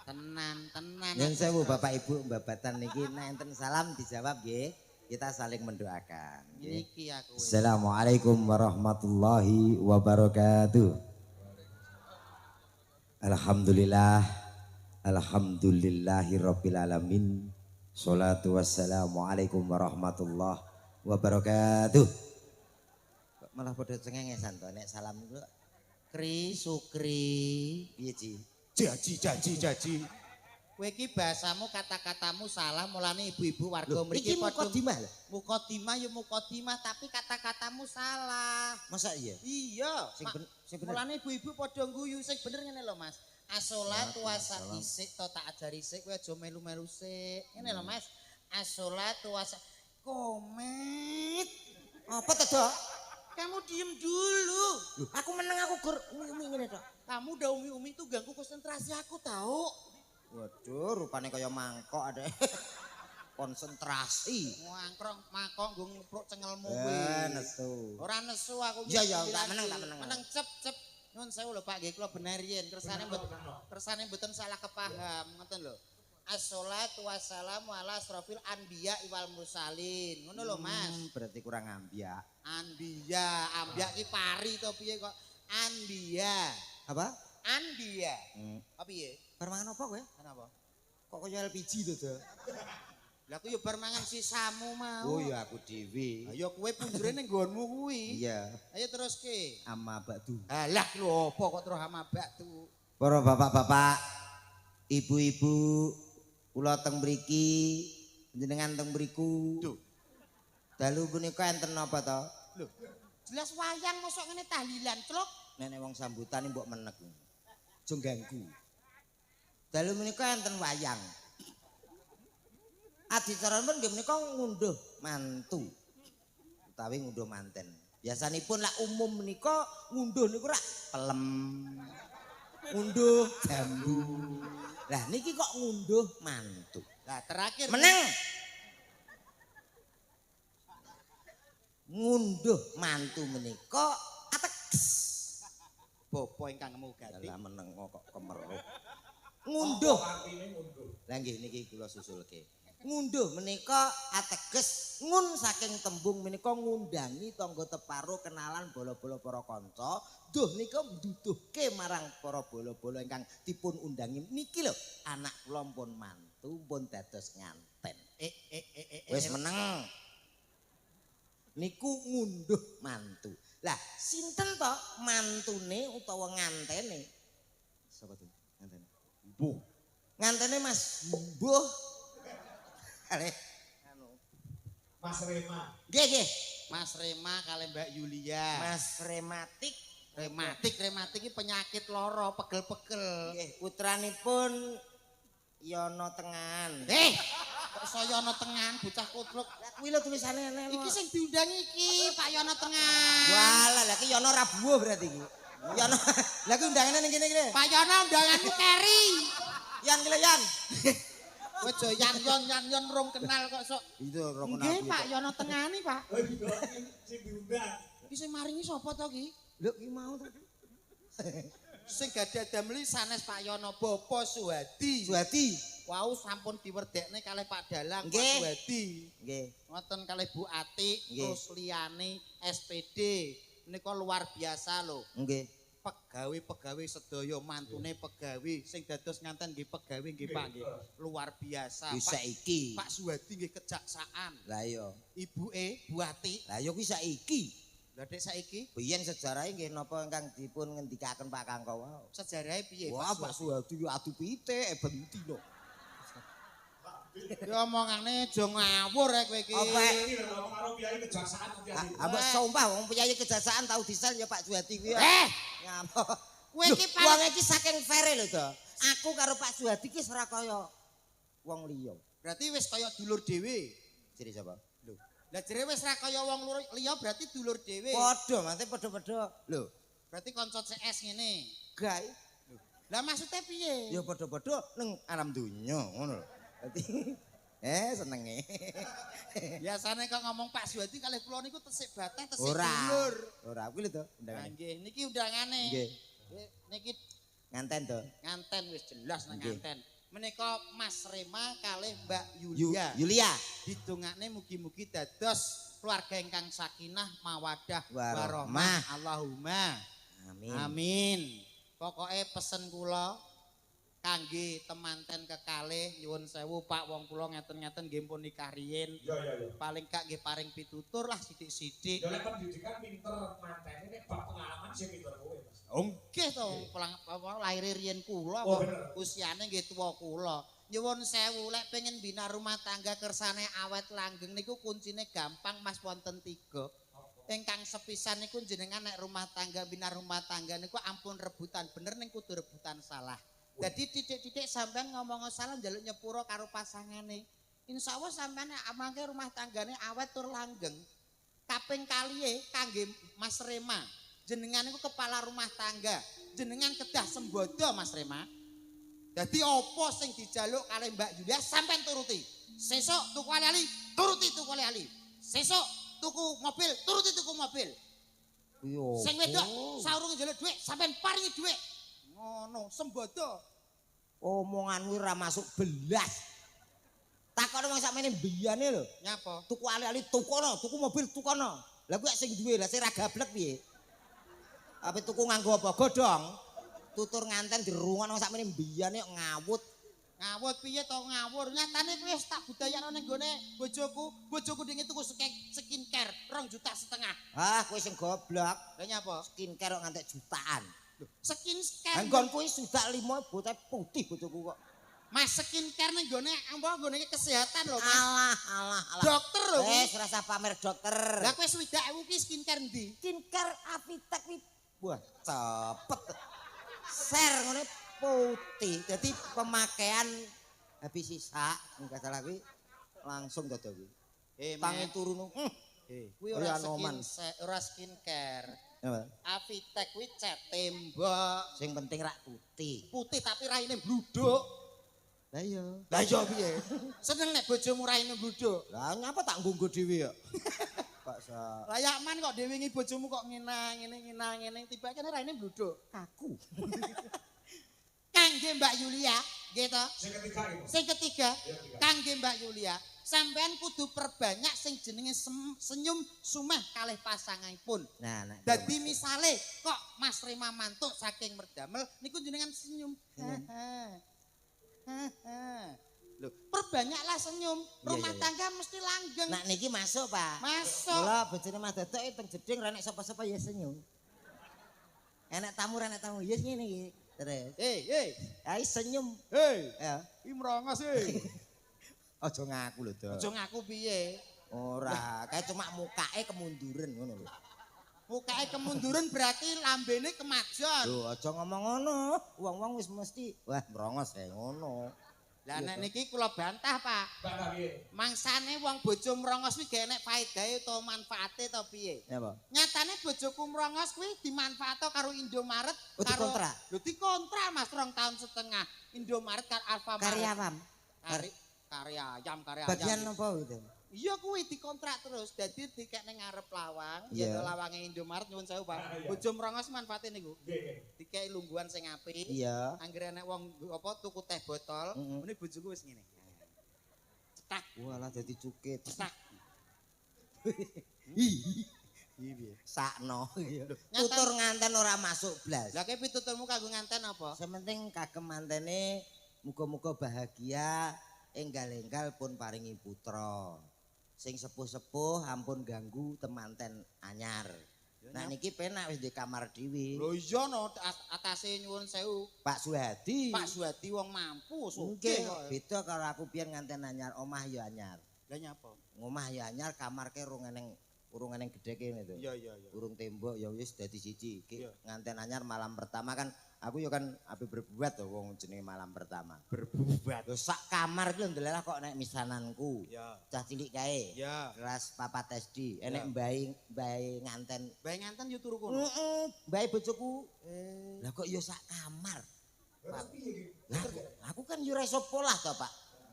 Tenan. Nyun sewu Bapak Ibu mbabatan niki nek enten salam dijawab nggih. Kita saling mendoakan nggih. Niki aku. Assalamualaikum warahmatullahi wabarakatuh. Alhamdulillah. Alhamdulillahi rabbil alamin. Salatu wassalamualaikum warahmatullahi wabarakatuh. Kok malah padha cengengesan to nek salam iku. Kri Sukri. Piye, Ji? Jaji. Kowe iki bahasamu kata-katamu salah mulane ibu-ibu warga Loh, mriki iki mukadimah lho. Mukadimah ya mukadimah tapi kata-katamu salah. Masa iya? Iya. Sing bener. Mulane ibu-ibu padha guyu sing bener ngene lho Mas. As-sholatu wassatisik to tak ajari sik kowe aja melu-melu sik. Ngene lho Mas. As-sholatu komet. Apa to, Dok? Kamu diem dulu. Loh, aku meneng aku gur umi ngene, Dok. Kamu udah umi-umi tuh ganggu konsentrasi aku tahu. Waduh, rupane kaya mangkok ada. Konsentrasi. Mangkrong makok nggo ngepruk cengelmu Eh, kuwi. nesu. Ora nesu aku. Iya, iya, tak meneng. Meneng cep. Nyun sewu lho Pak, nggih kula bener yen kersane mboten salah kepaham, ngoten lho. As-sholatu wassalamu ala asrofil anbiya wal mursalin. Ngono lho Mas. Berarti kurang ambiak. Ambiya ki pari to piye kok? Anbiya. Apa? Anbiya. Apa piye? Bar mangan apa kowe? Kenapa? Kok kaya LPG to, Dok? Lah aku ya bar mangan sisamu mau. Oh ya aku dhewe. Ayo kowe punjure ning nggonmu kuwi. Iya, Ayo teruske. ama bakdu. Alah lho apa kok terus ama batu. Para bapak-bapak, ibu-ibu, kula teng mriki, panjenengan teng mriku. Duh. Dalu punika enten napa to? Lho, jelas wayang mosok ngene tahlilan, Cluk. Nenek wong sambutan mbok menek. Aja ganggu. Dalu menika enten wayang. Adicaranipun nggih menika ngunduh mantu utawi ngunduh manten. Biasanipun lak umum menika ngunduh niku rak pelem. Ngunduh jambu. Lah niki kok ngunduh mantu. Lah terakhir Meneng. Ngunduh mantu menika Bapa ingkang mugati. Lah meneng kok kemeruh. Ngunduh. Apa artine ngunduh? Lah nggih niki kula susulke. Ngunduh menika ateges ngun saking tembung menika ngundangi tangga teparo kenalan bola-bola para kanca. Duh nika nduduhke marang para bola-bola ingkang dipun undangi niki lho anak kula pun mantu pun dados nganten. Wis meneng. Niku ngunduh mantu. Lah sinten to mantune utawa ngantene? Sapa tuh ngantene? Mbuh. Ngantene Mas Mbuh. Kale anu. Mas Rema. Nggih nggih. Mas Rema kali Mbak Yulia. Mas rematik Rematik iki penyakit loro, pegel-pegel. nggih putranipun Yono Tengan. Kok saya ana tengan bocah kutluk. Lah kuwi lho tulisane ana. Iki sing diundang iki Pak Yono Tengan. Walah lah iki Yono Rabuwo berarti iki. Yono. Lah ki undangane ning kene iki. Pak Yono undanganmu keri. Yan ki lho Yan. Kowe aja yan rong kenal kok sok. Itu rokok Nggih Pak Yono Tengani, Pak. Oh iya sing diundang. Iki sing maringi sapa to ki? Lho ki mau to. Sing gadah dameli sanes Pak Yono Bapa Suwadi. Suwadi. Wau sampun diwerdekne kalih Pak Dalang Pak Nggih. Suwadi. Nggih. Ngoten kalih Bu Atik Nggih. terus liyane SPD. Menika luar biasa lho. Nggih. Pegawai sedaya mantune pegawai sing dados nganten nggih pegawai nggih Pak nggih. Luar biasa. Ki saiki. Pak Suwadi nggih kejaksaan. Lah iya. Ibuke Bu Atik. Lah ya kuwi saiki. Lah dek saiki Biyen sejarahe nggih napa ingkang dipun ngendikaken Pak Kangko wau. sejarahe piye Wah, Pak Pak Suwadi yo adu pitik benti lho. Ya omongane aja ngawur rek kowe iki. Apa? Iki lho ngomong karo piyai kejaksaan hati-hati. Ambek sumpah wong piyayi kejaksaan tau disel ya Pak Suwadi kuwi. Ngapa? Kowe iki Lho, wong iki saking fair lho to. Aku karo Pak Suwadi ki ora kaya wong liya. Berarti wis kaya dulur dhewe. Jadi sapa? Lho. Lah jere wis ra kaya wong liya berarti dulur dhewe. Padha, mate padha-padha. Lho, Berarti kanca CS ngene. gae Lah maksudnya piye? ya padha-padha ning alam donya ngono lho. Dadi senenge. Biasane kok ngomong Pak Suwadi kalih kula niku tesik bateh tesik Ora. dulur. Ora kuwi lho to Nah undangane. nggih niki undangane. Nggih. Niki Nganten to. nganten wis jelas nang Nggih. nganten. Menika Mas Rema kalih Mbak Yulia. Yulia. Didongakne mugi-mugi dados keluarga ingkang sakinah mawadah Warohmah. warahmah. Allahumma Amin. amin. Pokoke pesen kula kangge temanten kekalih nyuwun sewu Pak wong kula ngeten-ngeten nggih pun nikah riyin. Iya iya iya. Paling gak nggih paring pitutur lah sithik-sithik. Ya lek pendidikan pinter mantene nek bab pengalaman sing pinter kowe, Mas. Nggih to lahir riyen kula Oh, kok bener. usiane nggih tuwa kula. Nyuwun sewu lek pengen bina rumah tangga kersane awet langgeng niku kuncine gampang Mas wonten 3. Ingkang sepisan niku jenengan nek rumah tangga bina rumah tangga niku ampun rebutan bener ning kudu rebutan salah. Jadi titik-titik sampean ngomong salah njaluk nyepuro karo pasangane. Insyaallah sampean amangke rumah tanggane awet tur langgeng. Kaping kaliye kangge Mas Rema. Jenengan niku kepala rumah tangga. Jenengan kedah sembodo Mas Rema. Jadi apa sing dijaluk kalih Mbak Yulia sampean turuti. Sesuk tuku ali-ali, turuti tuku ali-ali. Sesuk tuku mobil, turuti tuku mobil. Yo. Sing wedok saurunge njaluk dhuwit sampean paringi dhuwit. Ngono, sembodo. Omongan kuwi ora masuk belas. Takone wong sakmene mbiyane lho. Nyapa? Tuku ali-ali tukono, tuku mobil tukono. Lah kuwi sing duwe, lah sing ra gablek piye? Apa tuku nganggo apa? Godhong. Tutur nganten dirungono wong sakmene mbiyane kok ngawut. Ngawur piye to ngawur? Nyatane kuwi wis tak budayakno ning gone bojoku. Bojoku dingin tuku skincare 2,5 juta. Ah, kowe sing goblok. Lah nyapa? Skincare kok ngantek jutaan. Skincare. Anggon kuwi sudah 5 bocah putih bojoku kok. Mas skincare ning gone apa gone kesehatan lho, Mas. Alah. Dokter lho. Wes ora usah pamer dokter. Lah kowe 20.000 ki skincare ndi? Skincare Avitek kuwi wah cepet. Ser ngene putih. Jadi pemakaian habis sisa enggak salah kuwi langsung dodo kuwi. Tangi turun. Kuwi Oh, ora ya, Anoman. ora skincare. Apa? Avitek kuwi cat tembok. Sing penting rak putih. Putih tapi raine bluduk. Lah iya. Lah iya piye? Seneng nek bojomu raine bluduk. Lah ngapa tak nggo dhewe ya? sa Layakman kok dhewe wingi bojomu kok ngene tiba kene raine bluduk. aku. Kangge Mbak Yulia, nggih to? Sing ketiga iku. Sing ketiga, Yang ketiga. kangge Mbak Yulia, sampean kudu perbanyak sing jenenge senyum sumeh kalih pasanganipun. Nah, nek Dadi misale kok Mas Rima mantuk saking merdamel niku jenengan senyum. Lho, perbanyaklah senyum. Rumah iya. tangga mesti langgeng. nak niki masuk, Pak. Masuk. Mula bojone Mas Dodok teng jeding renek sapa-sapa ya senyum. Enek tamu ya ngene iki. Terus, ae senyum. Ya. Iki merongos Aja ngaku lho, Dok. Aja ngaku piye? Ora, kayak cuma mukake kemunduran ngono lho. Mukake kemunduran berarti lambene kemajon. Lho, aja ngomong ngono. Wong-wong wis mesti wah merongos kae ngono. Lah nek niki kula bantah, Pak. Mbak piye? Mangsane wong bojo mrongos kuwi gak enek faedahe utawa manfaate to piye? Napa? Nyatane bojoku mrongos kuwi dimanfaatno karo Indomaret Oh, karo dikontrak? Lho dikontrak Mas 2 tahun setengah. Indomaret karo Alfamart. Karyawam. Karya ayam. Bagian apa itu? Iya kuwi dikontrak terus. Dadi dikek ning ngarep lawang, Iya. ya lawange Indomaret nyuwun sewu, Pak. Iya. Bojo mrongos manfaate niku. Nggih. Dikek lungguhan sing apik. Iya. Anggere nek wong apa tuku teh botol, ngene bojoku wis ngene. Cetak, Walah dadi cukit. cetak. Sakno. Nyata- Tutur nganten ora masuk blas. Lah kaya pituturmu kanggo nganten apa? Sementing kagem mantene muga-muga bahagia enggal-enggal pun paringi putra. Sing sepuh-sepuh ampun ganggu temanten anyar. Nah niki penak wis di kamar dhewe. Lho iya no atase nyuwun sewu. Pak Suhadi. Pak Suwadi wong mampu Nggih, sugih kok. beda karo aku biyen nganten anyar, omah ya anyar. Lah nyapa? Ngomah ya anyar, kamarke urung eneng gedhe kene to. Iya. Urung tembok ya wis dadi siji. Iki Iya. nganten anyar malam pertama kan aku ya kan ape berbuat to wong jenenge malam pertama. Berbubat. Lho sak kamar iki lho ndelah kok nek misananku. Ya. Cah cilik kae. Ya. Kelas 4 SD. Enek Ya. mbae nganten. Bae nganten yo turu kono. Heeh, mbae bojoku. Lah kok ya sak kamar. Terus piye iki? Lah aku kan yo ora iso polah to, Pak.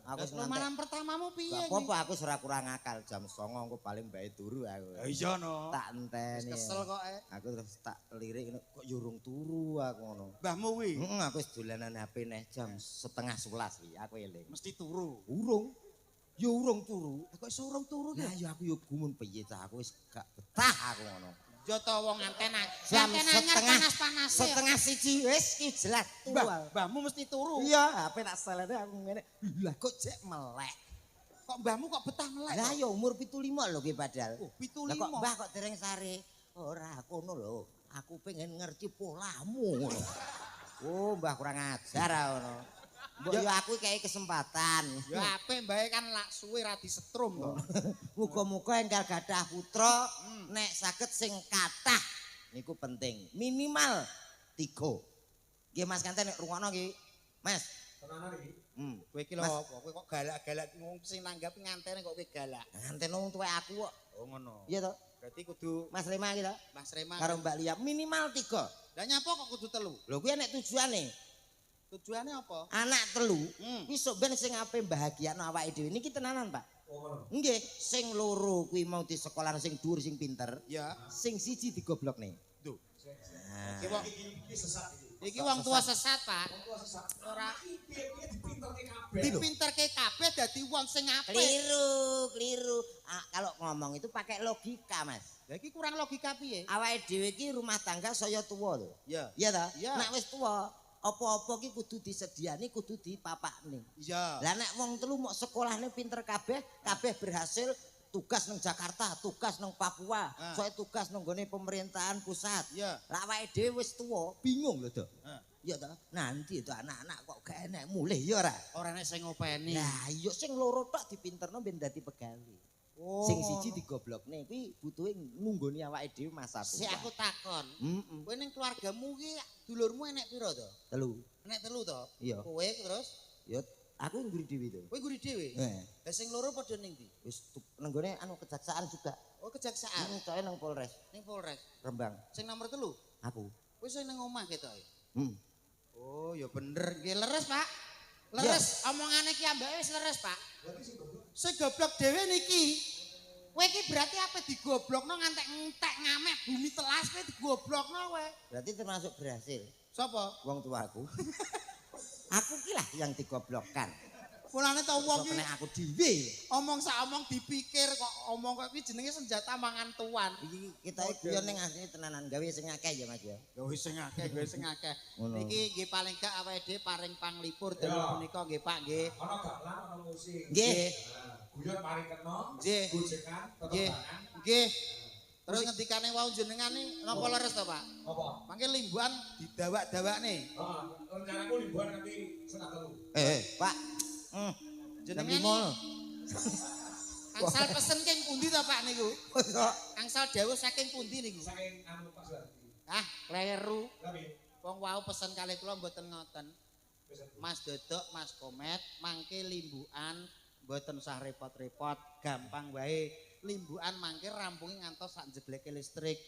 Aku wis ngantek. Malam pertamamu piye? Gak apa-apa aku ora kurang akal jam 09.00 engko paling mbae turu aku. Iya no. Tak enteni. Kesel kok Aku terus tak lirik kok yo urung turu aku ngono. Mbahmu kuwi Heeh, aku wis dolanan HP neh jam 10:30 iki aku eling. mesti turu. Urung. Yo urung turu. Kok iso urung turu Lah yo aku yo gumun piye ta aku wis gak betah aku ngono. Yo to wong antena. Jam Antena anyar setengah- panas-panas. Setengah siji wis ki jelas turu. Mbahmu mesti turu. Iya, HP tak selene aku ngene. Lah kok jek melek. Kok mbahmu kok betah melek? Lah yo umur 75 lho ki padahal. Oh, 75. Lah kok mbah kok dereng sare? Ora kono lho. Aku pengen ngerti polamu ngono. Oh, mbah kurang ajar ngono. Mbok yo aku kayak kesempatan. Ya apik mbae kan lak suwe ra disetrum to. Muga-muga enggal gadah putra nek saged sing kathah niku penting. Minimal 3. Nggih Mas Kanten nek rungokno iki. Mas. Tenanan iki. Kowe iki lho apa? Kowe kok galak-galak wong sing nanggapi ngantene kok kowe galak. Nganten wong tuwek aku kok. Oh ngono. Iya to? Berarti kudu Mas Rema iki to? Mas Rema. Karo Mbak Lia minimal 3. Lah nyapa kok kudu 3? Lho kuwi nek tujuane Tujuannya apa? anak 3 kuwi sok ben sing ape bahagiano awake dhewe niki tenanan, Pak. Oh ngono. Nggih, sing loro kuwi mau di sekolah sing dhuwur sing pinter, Ya. sing siji digoblokne. Duh. Nah, Iki wong Iki sesat iki. iki wong tua sesat, Pak. Wong sesat. Ora Piye-piye dipinterke kabeh. dipinterke kabeh dadi wong sing apik. keliru. Ah, kalau ngomong itu pakai logika, Mas. Lah iki kurang logika piye? Awake dhewe iki rumah tangga saya tuwa lho. Ya. Iya ta? Iya. Nek wis tuwa, apa-apa ki kudu disediani, kudu dipapakne. Iya. Lah nek wong telu mau sekolahne pinter kabeh, kabeh berhasil tugas nang Jakarta, tugas nang Papua, soalnya tugas nang gone pemerintahan pusat. Iya. Lah awake dhewe wis tuwa, bingung lho, Dok. Heeh. Iya ta? Nanti itu anak-anak kok gak enek mulih ya ora? Ora nek sing ngopeni. Lah iya sing loro tok dipinterno ben dadi pegawai. Oh. Sing siji digoblokne kuwi butuhe ngunggoni awake dhewe masa tua. Si aku takon. Heeh. Kowe ning keluargamu ki dulurmu enek pira to? 3. Enek 3 to? Iya. Kowe terus Ya aku nguri dhewe to. kowe guri dhewe. Heeh. Lah sing loro padha ning ndi? Wis nang gone anu kejaksaan juga. Oh kejaksaan Ini coy nang Polres ning Polres. Rembang. Sing nomor 3. Aku. Kowe sing nang omah ketoke. Oh, Oh, ya bener. Nggih leres, Pak. Leres. Omongane ki ambake wis leres, Pak. Sing goblok dhewe niki. Kowe iki berarti apa digoblokno ngantek entek ngamek bumi telas kowe digoblokno kowe. Berarti termasuk berhasil. Sapa? Wong tuaku. Aku ki lah yang digoblokkan. Mulane to wong Kok iki nek aku dhewe. omong sak omong dipikir kok omong kok iki jenenge senjata mangan tuan. Iki kita guyon ning asline tenanan gawe sing akeh ya Mas ya. Ya wis sing akeh, wis sing akeh. Ngono. Iki nggih paling gak awake dhewe paring panglipur Ya. dalu menika nggih Pak nggih. Ana gamelan, ana musik. Nggih. Guyon mari kena, Nggih. gojekan, Nggih. tetebangan. Nggih. Terus ngendikane wau jenengan napa leres to Pak? Apa? Mangke limbuhan didawak-dawakne. Heeh, rencanaku liburan nanti setengah telu. Pak. Jenengan Jenengan angsal pesen keng pundi to Pak niku? kok Angsal dawuh saking pundi niku? Saking anu Pak Suwardi. Ah, kleru. Tapi Wong wau pesen kalih kula mboten ngoten. pesen. Mas Dodok, Mas Komet, mangke limbukan mboten usah repot-repot, gampang wae. Limbukan mangke rampunge ngantos sak jegleke listrik.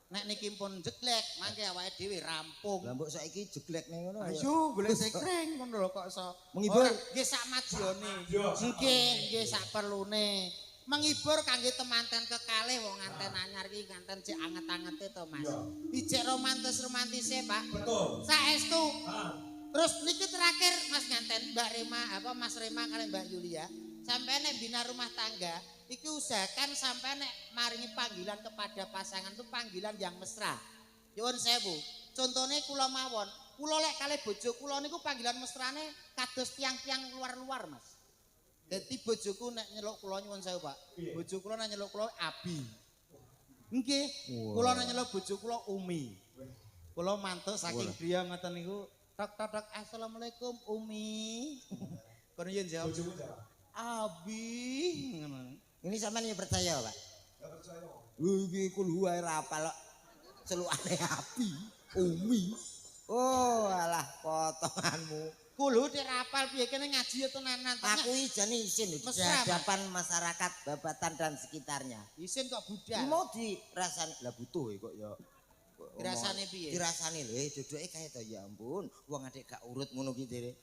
Nek niki pun jeglek, mangke awake dhewe rampung. Lah mbok saiki jeglek ning ngono. Ayo, golek sekring ngono lho kok iso. Menghibur. Ora, nggih sak majione. Yo. Nggih sak perlune. Menghibur kangge temanten kekalih wong nganten anyar iki nganten cek anget-angete to Mas. Ijek romantis-romantise, Pak. Betul. Saestu. Ah, Terus niki terakhir Mas nganten Mbak Rema Mas Rema kalian Mbak Yulia sampai nek bina rumah tangga iki usahakan sampai nek maringi panggilan kepada pasangan itu panggilan yang mesra. Nyuwun sewu. Contohnya kula mawon, kula lek kalih bojo kula niku panggilan mesrane kados tiang-tiang luar-luar Mas. Dadi bojoku nek nyeluk kula nyuwun sewu Pak. Piye? Bojo kula nek nyeluk kula Abi. Nggih, kula nek nyeluk bojo kula Umi. Kula mantuk saking griya ngoten niku tok assalamualaikum Umi. Kono yen jawab bojomu jawab. Abi ngono. Ini sampean ya percaya, Pak? Gak percaya. Iki kulo wae ra apal kok celukane api, umi. Oh, alah potonganmu. Kulo dhek rapal piye kene ngaji ya tenanan. Aku ijane isin di Mesra, hadapan masyarakat Babatan dan sekitarnya. Isin kok Iki budal. mau dirasani lah butuh kok ya. Dirasani piye? Dirasani lho, dodoke kae to ya ampun. Wong adek gak urut ngono ki dere.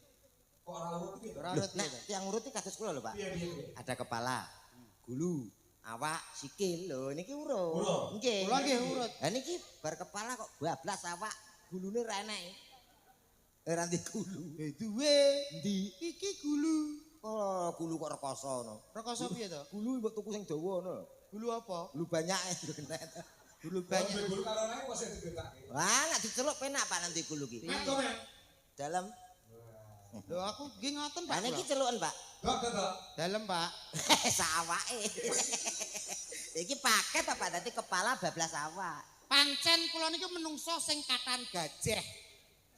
Kok ora urut iki? Ora Loh, urut nek piye to? yang urut iki kados kula lho, Pak. Piye? Ada kepala, gulu, awak, sikil lho niki urut. Urut. Nggih. Kula nggih urut. Lah niki bar kepala kok bablas awak, gulune ra enek. Ora ndi gulu. Duwe. Ndi? Iki gulu. Oh, gulu kok rekoso ngono. Rekoso piye to? Gulu mbok tuku sing dawa ngono. Gulu apa? Gulu banyak lho kenet. Gulu Banyak banyak. guru karo nae kok sing dibetake. Wah, nek diceluk penak Pak nanti gulu ki. Mek to men. Dalem. Lho aku nggih ngoten Pak. Lah niki celukan, Pak. Dok. Dalem Pak. Sawake. Iki paket apa dadi kepala bablas awak. Pancen kula niki menungso sing katan gajah.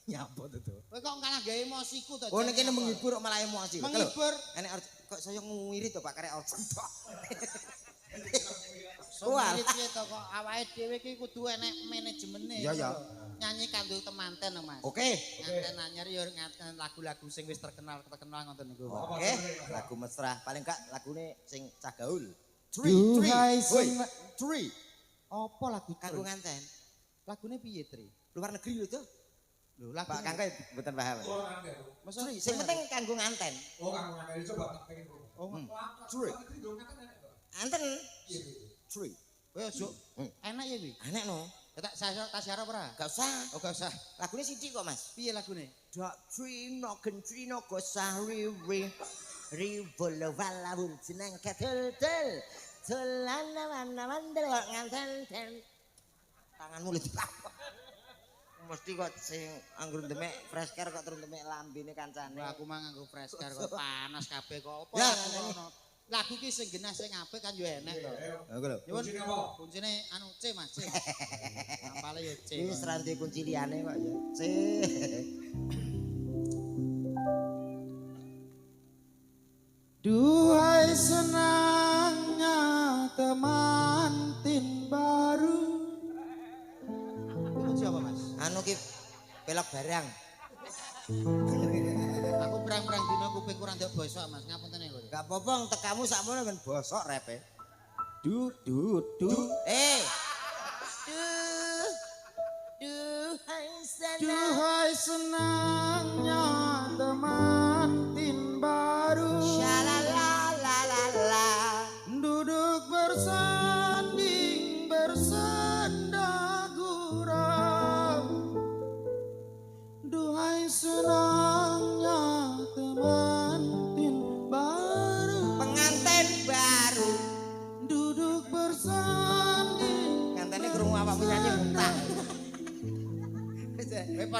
Nyapa to to? Kowe kok kalah gawe emosiku to. Oh niki menghibur kok malah emosi. Menghibur. Enek kok saya ngwiri to Pak karek organ tok. Soale piye to kok awake dhewe iki kudu enek manajemene. Iya, iya. Nyanyi kanggo temanten Mas. Oke. Nganten anyar ya nganten lagu-lagu sing wis terkenal ngoten niku. Pak. Oke, lagu mesra. Paling gak lagune sing cah gaul. Duhai Three. Apa lagu Kanggo nganten. Lagune piye, Tri? Luar negeri lho to. Lho, Pak Kangke mboten paham. Oh, nganten. Masa Three. Sing penting kanggo nganten. Oh, kang nganten coba tak pengen kok. Oh, Curi. Nganten enek to. Anten. Piye? Three. kowe ojo. Enak ya kuwi. Enek no. Tak siarep ora? Gak usah. Oh, gak usah. Lagune sithik kok, Mas. Piye lagune? Doctrino gentrino gosari rivolo valabul jeneng ketel celana mana mandel nganten tanganmu lu dilapak mesti kok sing anggur demek fresh care kok terus demek lambene kancane. Wah, aku mah nganggo fresh care kok panas kabeh kok. Apa Ya, ngono. Lagu ki sing genah sing apik kan yo enek to. Aku lho. Nyuwun Kuncine apa? kuncine anu C Mas, C. Apale yo C. Iki wis ra duwe kunci liyane kok ya. Duhai senangnya temantin baru. Itu siapa Mas? Anu ki pelok barang. Aku perang-perang dino kuping kurang ndek bosok Mas, ngapunten lho. Gak apa-apa tekamu sakmono men bosok repe. Du. Duhai senangnya temantin baru. Shalalalalala. Duduk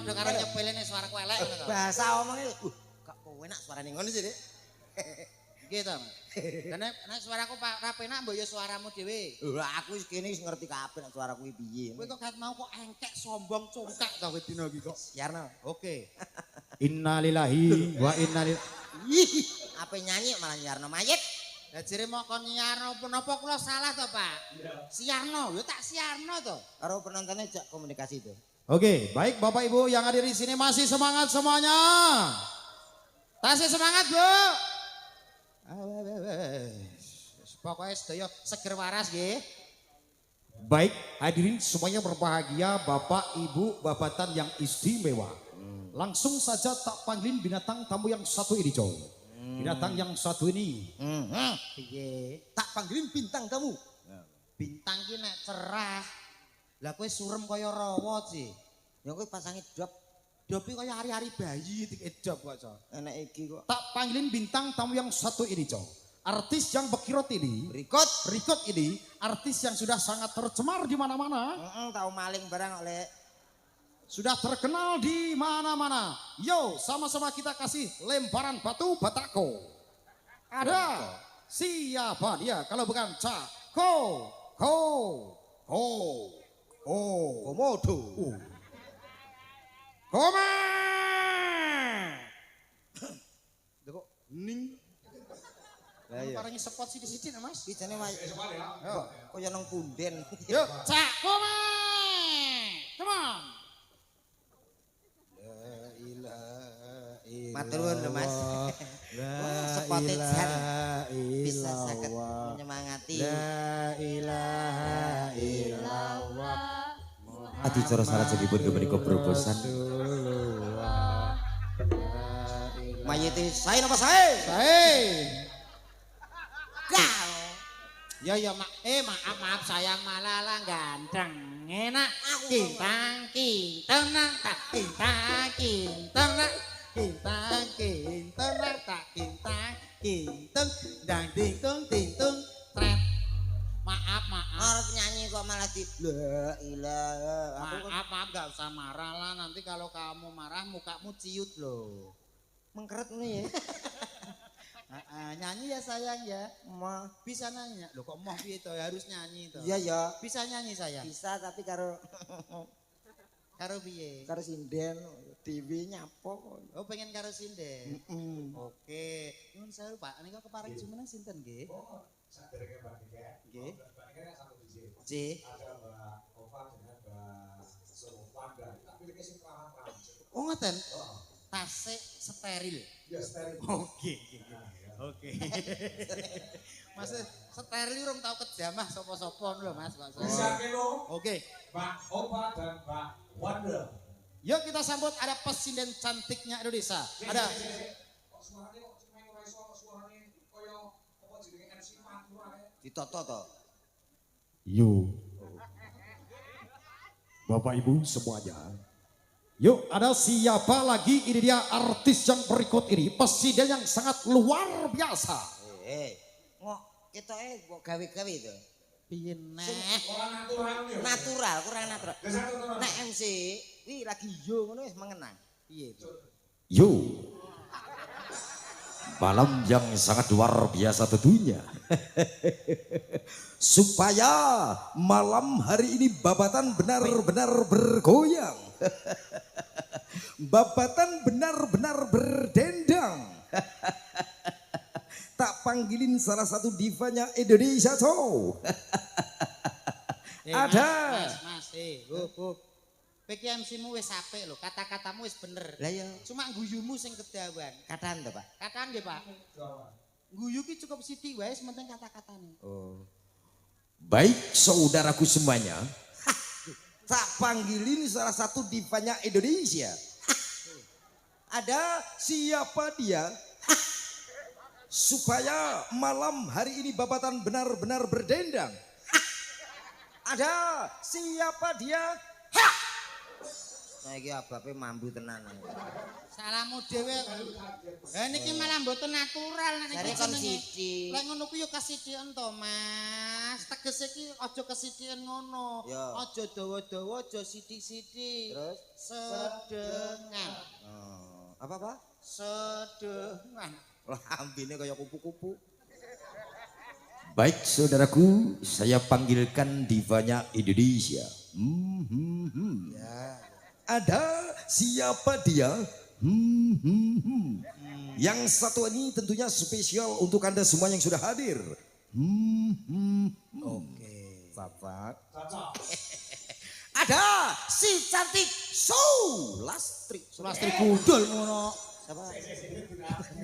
padha karo nyepelene suaraku elek ngono to. Bahasa omongnya, kok kowe nak suarane ngono sih, Dik? Gitu. Karena nek suaraku ra penak mbok ya suaramu dhewe. Lah aku wis kene wis ngerti kabeh nek suaraku iki piye. Kowe kok kat mau kok engkek sombong congkak to kowe dina iki kok. Siarno. Oke. Innalillahi wa inna ilaihi. Apa nyanyi malah nyiarno mayit. Lah jere mau kon nyiarno menapa kula salah to, Pak? Siarno, yo tak siarno to. Karo penontonnya jak komunikasi itu. Oke, baik Bapak Ibu yang hadir di sini masih semangat semuanya. Tasih semangat, Bu. Pokoknya sedaya seger waras nggih. Baik, hadirin semuanya berbahagia, Bapak Ibu babatan yang istimewa. Langsung saja tak panggilin binatang tamu yang satu ini, Coy. Binatang yang satu ini. Piye? Tak panggilin bintang tamu. Bintang ki nek cerah. Lah kowe surem kaya rawa sih. Ya kowe pasangi dop. Dopi kaya hari-hari bayi dikedop kok, Cok. Enak iki kok. Tak panggilin bintang tamu yang satu ini, Coy. Artis yang bekirot ini, Rikot ini, artis yang sudah sangat tercemar di mana-mana. Tahu maling barang oleh. Sudah terkenal di mana-mana. Yo, sama-sama kita kasih lemparan batu batako. Ada siapa dia kalau bukan Komodo. Koma. Kok ning Lah iya. parangi spot sithik-sithik Mas. Iki jane wae. Yo, Kaya nang punden. yuk. Cak Koma. Come on. Matur nuwun lho, Mas. Wah, sepote jan bisa saged menyemangati. La ilaha illallah. Adicara sarajengipun menika proposan. Mayite sae napa sae? Hei. Kau. Ya ya maaf sayang malah ganteng enak kintang kintang tak kintang kintang tak kintang dang ding tung tret maaf Arep nyanyi kok malah di la ilaha. maaf gak usah marah lah nanti kalau kamu marah mukamu ciut loh Mengkeret nih ya. nyanyi ya sayang ya Mah. bisa nanya loh kok mau piye to harus nyanyi to Iya ya. bisa nyanyi sayang Bisa tapi karo karo piye karo sinden TV nyapo. oh pengen karo sinden oke nyuwun sewu Pak nika kepareng jumeneng sinten nggih Saderenge Mbak Nika. nggih Mbak Nika yang satu DJ. C Ada Mbak Ova dengan Mbak Sofanda. Tapi ini sing perawan-perawan. oh ngoten tasik steril Ya steril. oke Mas steril urung tau kejamah sapa-sapa lho Mas kok Bisa kelo oke Mbak Ova dan Mbak Wanda. yuk kita sambut ada pesinden cantiknya Indonesia ada Kok suaranya kok cuma ora iso suaranya kaya apa jenenge MC Pantura kae. Ditoto to. Yo. Bapak Ibu semuanya. Yuk, ada siapa lagi? Ini dia artis yang berikut ini. Presiden yang sangat luar biasa. Ngok ketoke kok gawe-gawe to. piye neh Ora natural ya. Natural, kurang natural. Ya satu to. Nek MC wi lagi yo ngono wis mengenang. piye Yo. Malam yang sangat luar biasa tentunya. Supaya malam hari ini babatan benar-benar bergoyang. Babatan benar-benar berdendang. Tak panggilin salah satu divanya Indonesia Show. Ada. Mas hop Peki MC-mu wis apik lho, kata-katamu wis bener. Lah ya Cuma guyumu sing kedawan. katan to, Pak. Kataan nggih, Pak. Guyu ki cukup sithik wae, sementing kata-katane. Oh. Baik saudaraku semuanya. Tak panggilin salah satu divanya Indonesia. Ada siapa dia? Supaya malam hari ini babatan benar-benar berdendang. Ada siapa dia? Saiki abape mambu tenan. Salahmu dhewe. Niki malah mboten natural nek Jare iki kon jenenge. sithik. Lek ngono kuwi yo kesidhiken to, Mas. Tegese iki aja kesidhiken ngono. Ya. Aja dawa-dawa, aja sithik-sithik. Terus Sedengan. apa? Sedengan. Lambene kaya kupu-kupu. Baik saudaraku, saya panggilkan divanya Indonesia. Ya. Ada siapa dia? Yang satu ini tentunya spesial untuk Anda semua yang sudah hadir. Oke. Bapak. Cocok. Ada si cantik Sulastri. Sulastri gundul ngono. Siapa?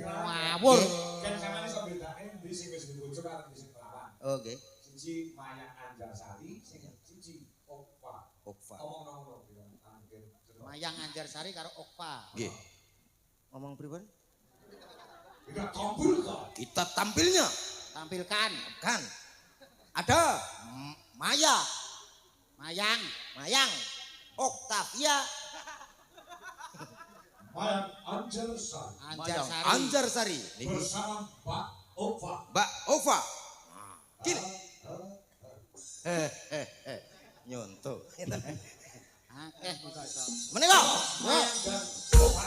Ngawur. Kan sampeyan iso bedane ndi sing wis dibujuk karo sing perawan. Oke. Siji Mayang Anjarsari, sing siji Okpa. Okfa. Ngomong ngono bilang angger. Mayang Anjarsari karo Okpa. Nggih. Ngomong pripun? Tidak tampil kok. Kita tampilnya Tampilkan kan. Ada Maya, Mayang Mayang, Oktavia, Mayang Anjarsari Anjarsari. Anjarsari. Niki bersama Pak Okpa. Mbak Ova. Gini. Nyonto. Akeh kok. Menika. Mayang dan Okpa.